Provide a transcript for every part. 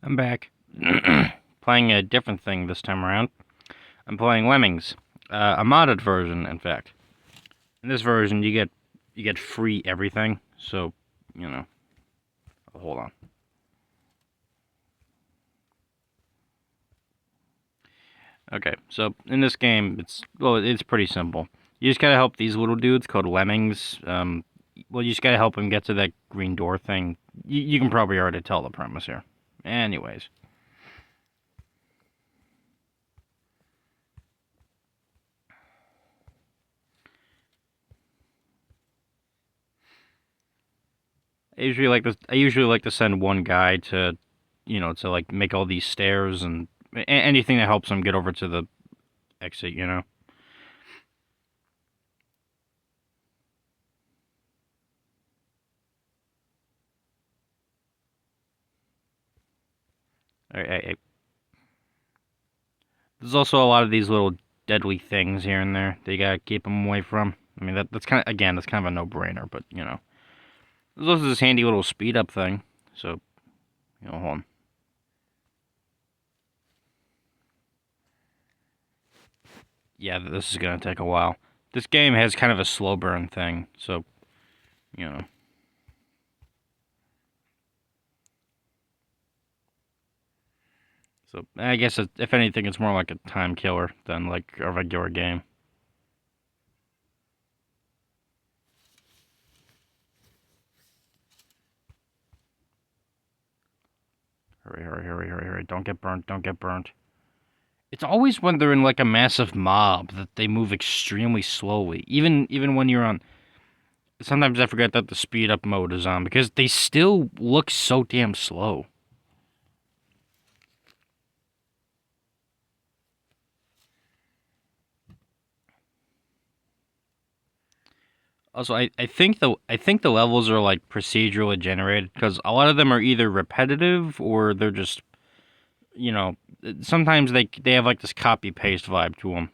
I'm back. Playing a different thing this time around. I'm playing Lemmings, a modded version, in fact. In this version, you get free everything. So, you know, hold on. Okay, so in this game, it's pretty simple. You just gotta help these little dudes called Lemmings. You just gotta help them get to that green door thing. You can probably already tell the premise here. Anyways. I usually like to send one guy to, to like make all these stairs and anything that helps them get over to the exit. There's also a lot of these little deadly things here and there that you gotta keep them away from. I mean, that's kind of a no-brainer, but there's also this handy little speed up thing. So, hold on. Yeah, this is gonna take a while. This game has kind of a slow burn thing, so you know. So I guess if anything, it's more like a time killer than like a regular game. Hurry, hurry, hurry, hurry, hurry. Don't get burnt, don't get burnt. It's always when they're in like a massive mob that they move extremely slowly. Even when you're on. Sometimes I forget that the speed up mode is on because they still look so damn slow. Also, I think the levels are like procedurally generated because a lot of them are either repetitive or they're just you know sometimes they have like this copy paste vibe to them.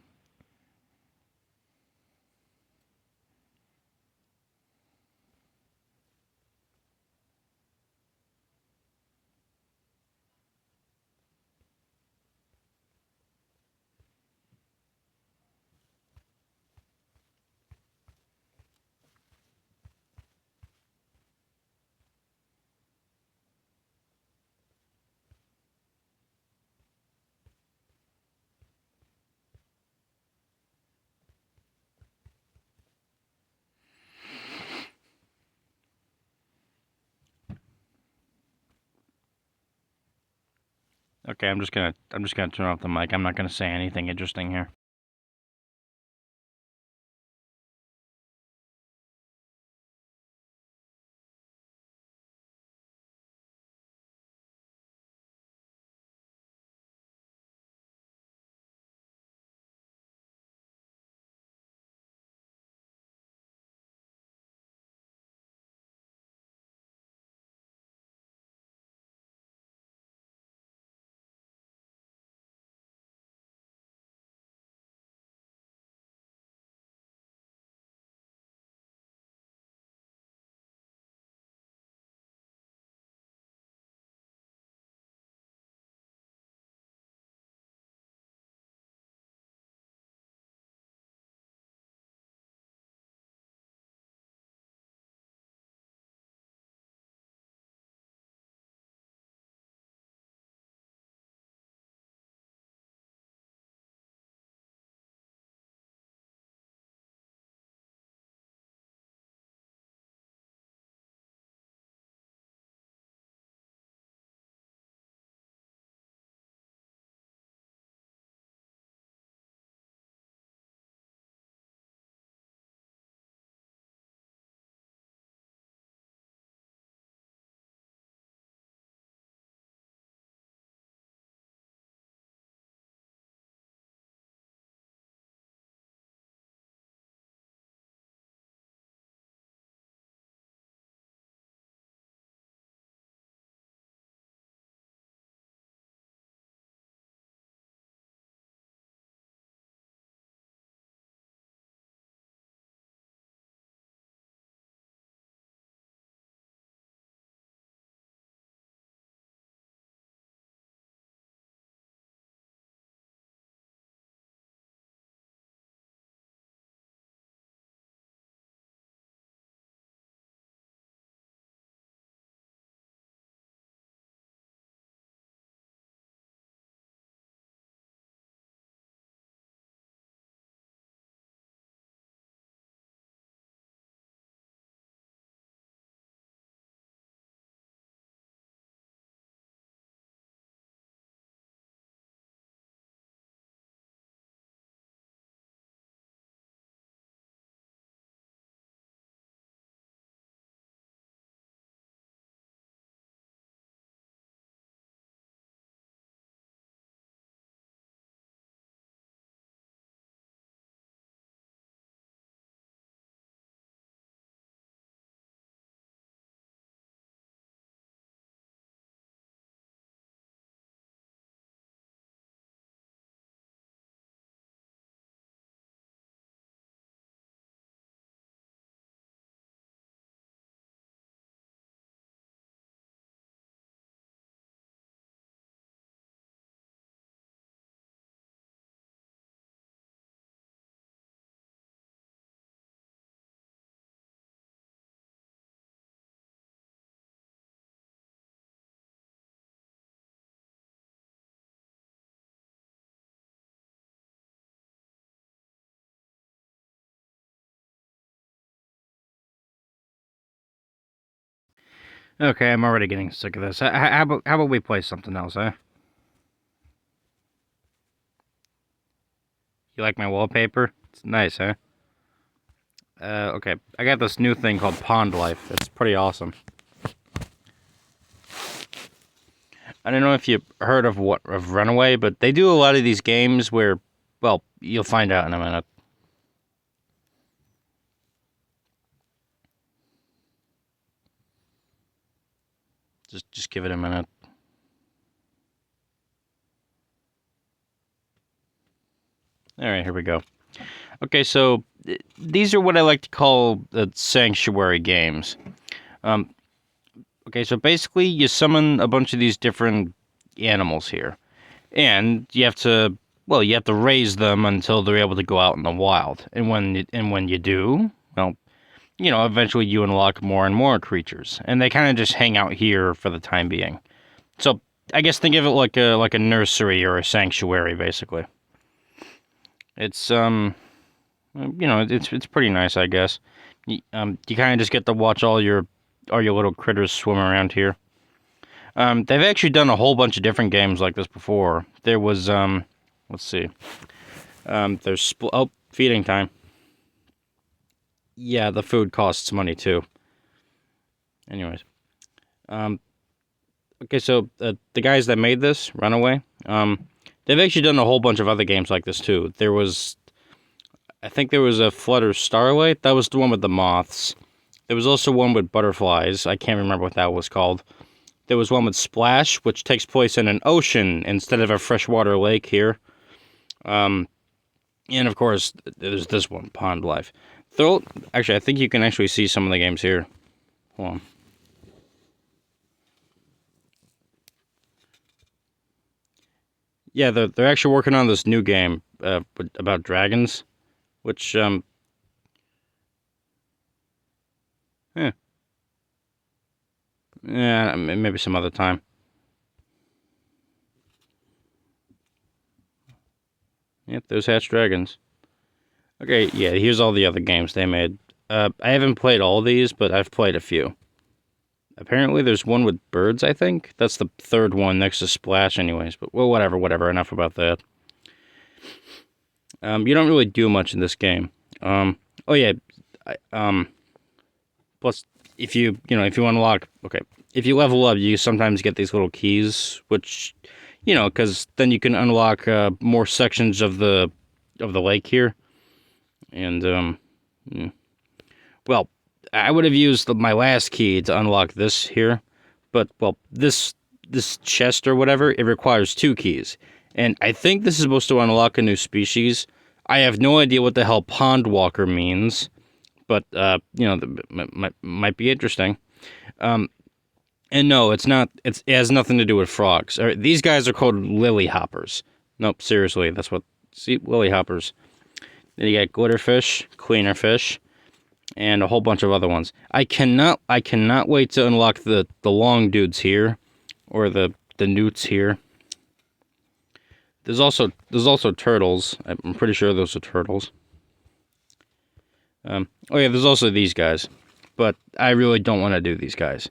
Okay, I'm just gonna turn off the mic. I'm not gonna say anything interesting here. Okay, I'm already getting sick of this. How about we play something else, eh? You like my wallpaper? It's nice, huh? Okay. I got this new thing called PondLife. It's pretty awesome. I don't know if you heard of Runaway, but they do a lot of these games where, well, you'll find out in a minute. Just give it a minute. All right, here we go. Okay, so these are what I like to call the sanctuary games. Um, okay, so basically you summon a bunch of these different animals here, and you have to raise them until they're able to go out in the wild. And when you do, well, eventually you unlock more and more creatures, and they kind of just hang out here for the time being. So I guess think of it like a nursery or a sanctuary, basically. It's it's pretty nice, I guess. You kind of just get to watch all your little critters swim around here. They've actually done a whole bunch of different games like this before. There was let's see, feeding time. Yeah, the food costs money too. Anyways, um, okay, so the guys that made this Runaway, they've actually done a whole bunch of other games like this too. I think there was a Flutter Starlight. That was the one with the moths. There was also one with butterflies. I can't remember what that was called. There was one with Splash, which takes place in an ocean instead of a freshwater lake here. And of course, there's this one, PondLife. Actually, I think you can actually see some of the games here. Hold on. Yeah, they're actually working on this new game about dragons, which eh, yeah, maybe some other time. Yep, those hatched dragons. Okay, yeah, here's all the other games they made. I haven't played all these, but I've played a few. Apparently, there's one with birds, I think. That's the third one next to Splash, anyways. But, well, whatever. Enough about that. You don't really do much in this game. Oh, yeah. I, plus, if you unlock... Okay. If you level up, you sometimes get these little keys, which, because then you can unlock more sections of the lake here. And, well, I would have used my last key to unlock this here, but well, this chest or whatever, it requires two keys, and I think this is supposed to unlock a new species. I have no idea what the hell Pond Walker means, but might be interesting. And no, it's not. It has nothing to do with frogs. These guys are called lily hoppers. Nope, seriously, that's what. See, lily hoppers. Then you got glitterfish, cleaner fish, and a whole bunch of other ones. I cannot wait to unlock the long dudes here, or the newts here. There's also turtles. I'm pretty sure those are turtles. Oh yeah, there's also these guys, but I really don't want to do these guys,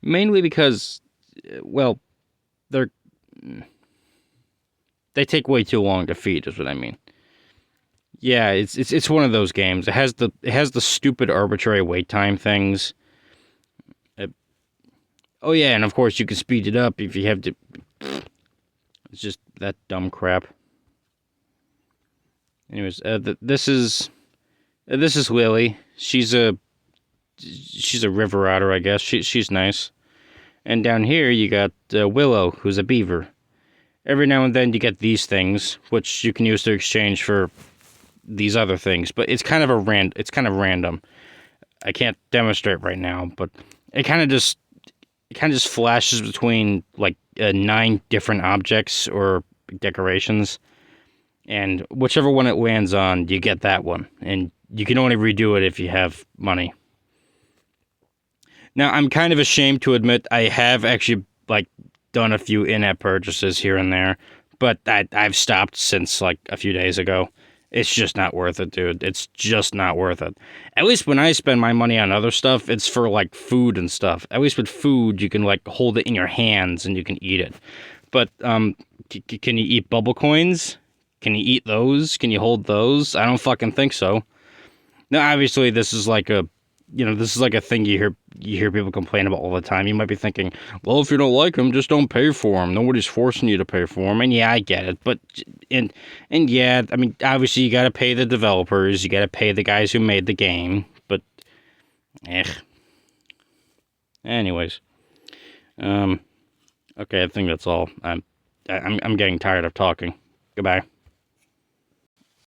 mainly because, well, they're they take way too long to feed. Is what I mean. Yeah, it's one of those games. It has the stupid arbitrary wait time things. Uh, oh yeah, and of course you can speed it up if you have to. It's just that dumb crap. Anyways, this is Lily. She's a river otter, I guess. She's nice. And down here you got Willow, who's a beaver. Every now and then you get these things, which you can use to exchange for these other things, but it's kind of random. I can't demonstrate right now, but it kind of just flashes between like 9 different objects or decorations, and whichever one it lands on, you get that one, and you can only redo it if you have money. Now, I'm kind of ashamed to admit I have actually like done a few in-app purchases here and there, but I've stopped since like a few days ago. It's just not worth it, dude. It's just not worth it. At least when I spend my money on other stuff, it's for like food and stuff. At least with food, you can like hold it in your hands and you can eat it. But can you eat bubble coins? Can you eat those? Can you hold those? I don't fucking think so. Now, obviously, this is like a, this is like a thing you hear people complain about all the time. You might be thinking, well, if you don't like them, just don't pay for them. Nobody's forcing you to pay for them. And yeah, I get it. But and yeah, I mean, obviously, you got to pay the developers. You got to pay the guys who made the game. But, anyways, okay, I think that's all. I'm getting tired of talking. Goodbye.